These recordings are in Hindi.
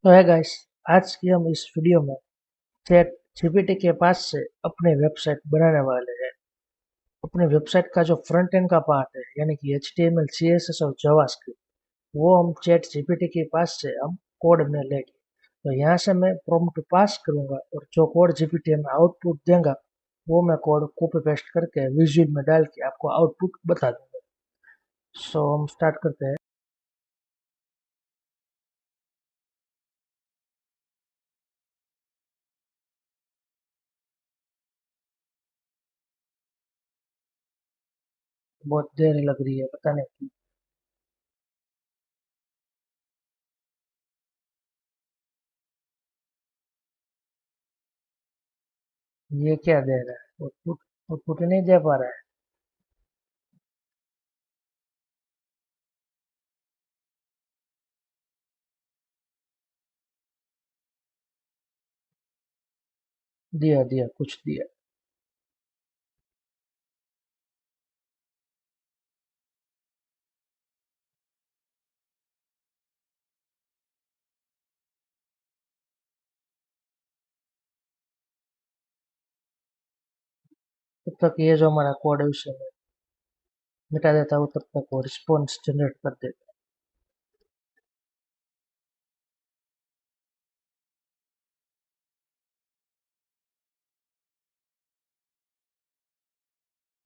तो है गाइस, आज की हम इस वीडियो में चैट जीपीटी के पास से अपनी वेबसाइट बनाने वाले हैं। अपनी वेबसाइट का जो फ्रंट एंड का पार्ट है यानी कि HTML, CSS और जावास्क्रिप्ट, वो हम चैट जीपीटी के पास से हम कोड में लेंगे। तो यहाँ से मैं प्रॉम्प्ट पास करूंगा और जो कोड जीपीटी हमें आउटपुट देगा वो मैं कोड कॉपी पेस्ट करके विजुअल में डाल के आपको आउटपुट बता दूंगा। सो हम स्टार्ट करते हैं। बहुत देर लग रही है, पता नहीं ये क्या दे रहा है। आउटपुट आउटपुट ही नहीं दे पा रहा है। दिया दिया कुछ दिया। तब तक ये जो हमारा कोड है उसे मैं मिटा देता हूँ, तब तक वो रिस्पॉन्स जनरेट कर देता है।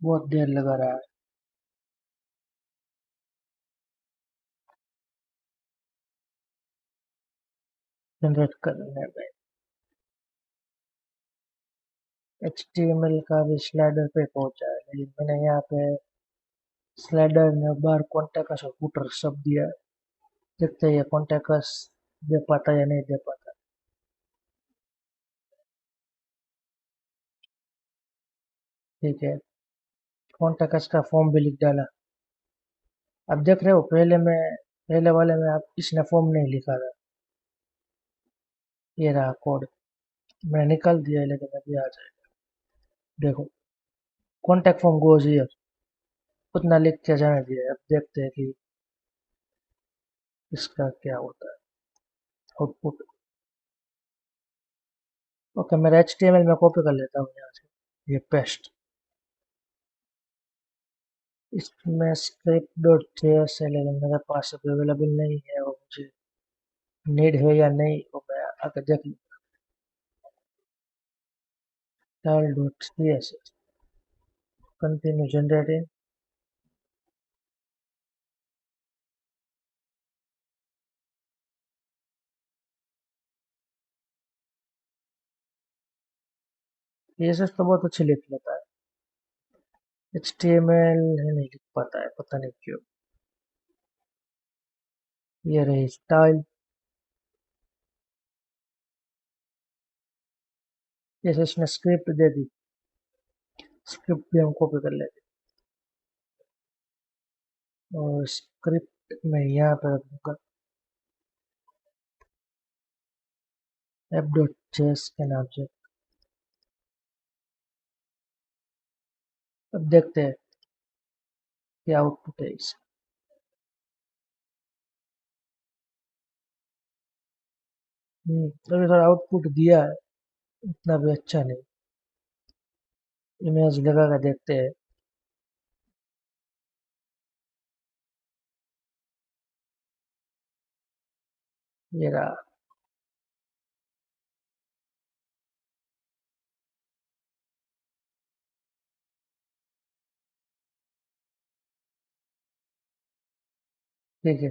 बहुत देर लगा रहा है जनरेट करने में। HTML का भी स्लाइडर पे पहुंचा है, लेकिन मैंने यहाँ पे स्लाइडर में बार कॉन्टेक्ट और फुटर सब दिया है। देखते हैं ये कॉन्टेक्ट दे पाता है या नहीं दे पाता। ठीक है, कॉन्टेक्ट का फॉर्म भी लिख डाला। अब देख रहे हो, पहले वाले में आप इसने फॉर्म नहीं लिखा था। ये रहा कोड, मैंने निकाल दिया है, लेकिन अभी आ जाएगा। देखो, कॉन्टेक्ट फॉर्म गोज हियर, उतना लिख के जाने दिया। अब देखते हैं कि इसका क्या होता है आउटपुट। ओके, मैं HTML में कॉपी कर लेता हूँ यहाँ से, ये पेस्ट। इसमें स्क्रिप्ट डॉट जेएस है, लेकिन मेरे पास अभी अवेलेबल नहीं है, और मुझे नीड है या नहीं वो मैं आकर देख लूँ। Style dot CSS, continue generating. CSS तो बहुत अच्छी लिख लेता है, HTML नहीं लिख पाता है, पता नहीं क्यों। ये रही स्टाइल, जैसे इसने स्क्रिप्ट दे दी, स्क्रिप्ट भी हम कॉपी कर लेते हैं। और स्क्रिप्ट में यहाँ पर रख दूंगा app.js के नाम से। अब देखते हैं क्या आउटपुट है इसका। अभी थोड़ा आउटपुट दिया है, उतना भी अच्छा नहीं। इमेज लगा कर देखते हैं। ये रहा। ठीक है,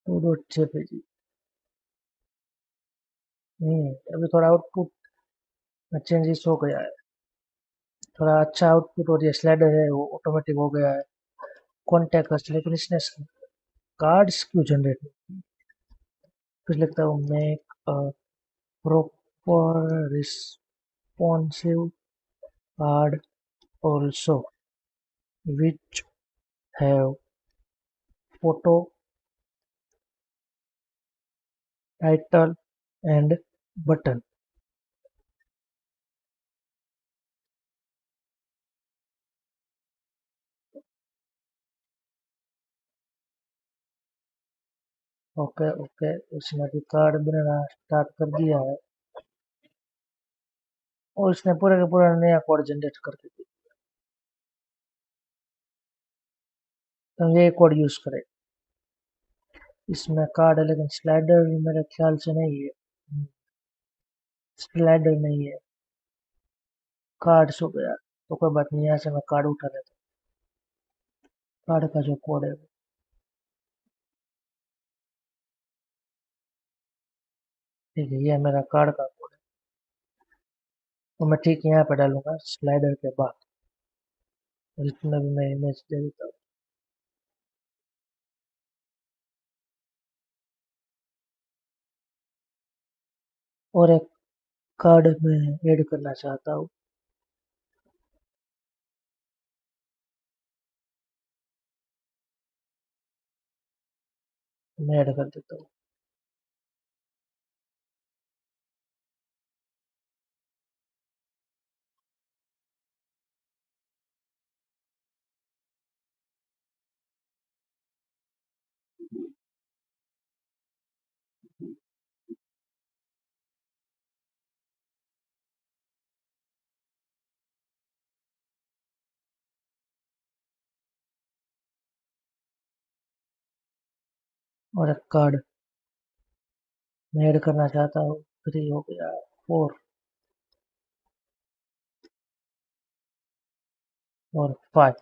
2.6 पेज। अभी थोड़ा आउटपुट में चेंजेस हो गया है, थोड़ा अच्छा आउटपुट। और ये स्लाइडर है वो ऑटोमेटिक हो गया है। कॉन्टेक्ट, लेकिन इसने कार्ड्स क्यों जनरेट नहीं। फिर लिखता हूँ make a proper responsive card also which have photo, title and button. Okay okay, इसने भी कार्ड बनाना स्टार्ट कर दिया है और इसने पूरा का पूरा नया कोड जनरेट कर दिया। तो हम ये कोड यूज करें। इसमें कार्ड है लेकिन स्लाइडर मेरे ख्याल से नहीं है। स्लाइडर नहीं है, कार्ड हो गया। तो कोई बात नहीं, यहाँ से मैं कार्ड उठा लेता हूँ। कार्ड का जो कोड है ठीक है, ये मेरा कार्ड का कोड है। तो मैं ठीक यहाँ पे डालूंगा स्लाइडर के बाद, और इसमें भी मैं इमेज दे देता हूँ। और एक कार्ड में ऐड करना चाहता हूँ। मैं ऐड कर देता हूँ। और एक कार्ड मैं ऐड करना चाहता हूँ। 3 हो गया, 4 और 5।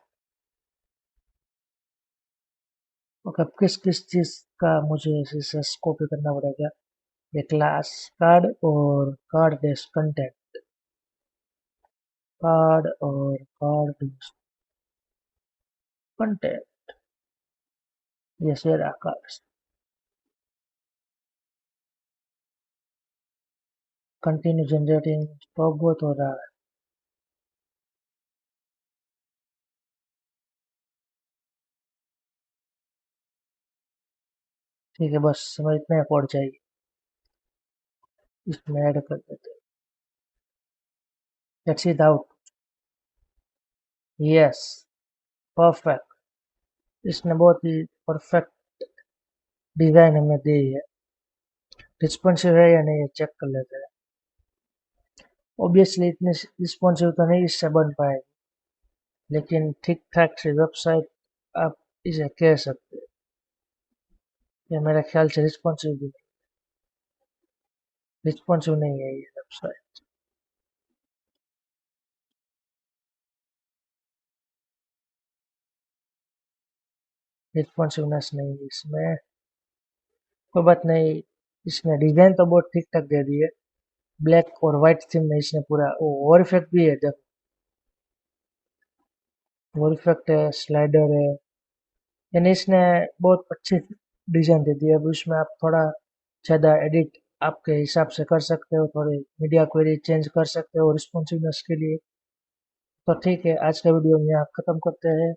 ओके, अब किस किस चीज़ का मुझे इसे कॉपी करना पड़ेगा? ये क्लास कार्ड और कार्ड डेस्क कंटेंट, कार्ड और कार्ड कंटेंट, ये share card. Continue generating, stop बहुत हो रहा है। ठीक है, बस समझ इतना पड़ जाएगी। इसमें ऐड कर देते हैं। Let's it out. Yes, perfect. इसने बहुत ही परफेक्ट डिजाइन हमें दी है। रिस्पॉन्सिव है या नहीं ये चेक कर लेते हैं। ऑब्वियसली इतनी रिस्पॉन्सिव तो नहीं इससे बन पाएगी, लेकिन ठीक ठाक सी वेबसाइट आप इसे कह सकते हैं। ये मेरे ख्याल से रिस्पॉन्सिव भी नहीं, रिस्पॉन्सिव नहीं है ये वेबसाइट। रिस्पॉन्सिवनेस नहीं है इसमें। कोई बात नहीं, इसने डिजाइन तो बहुत ठीक ठाक दे दी है। ब्लैक और व्हाइट थीम में इसने पूरा ओवर इफेक्ट भी है। देखो, ओवर इफेक्ट है, स्लाइडर है, यानी इसने बहुत अच्छी डिजाइन दे दी है। अब इसमें आप थोड़ा ज़्यादा एडिट आपके हिसाब से कर सकते हो, थोड़ी मीडिया क्वेरी चेंज कर सकते हो रिस्पॉन्सिवनेस के लिए। तो ठीक है, आज का वीडियो हम यहाँ ख़त्म करते हैं।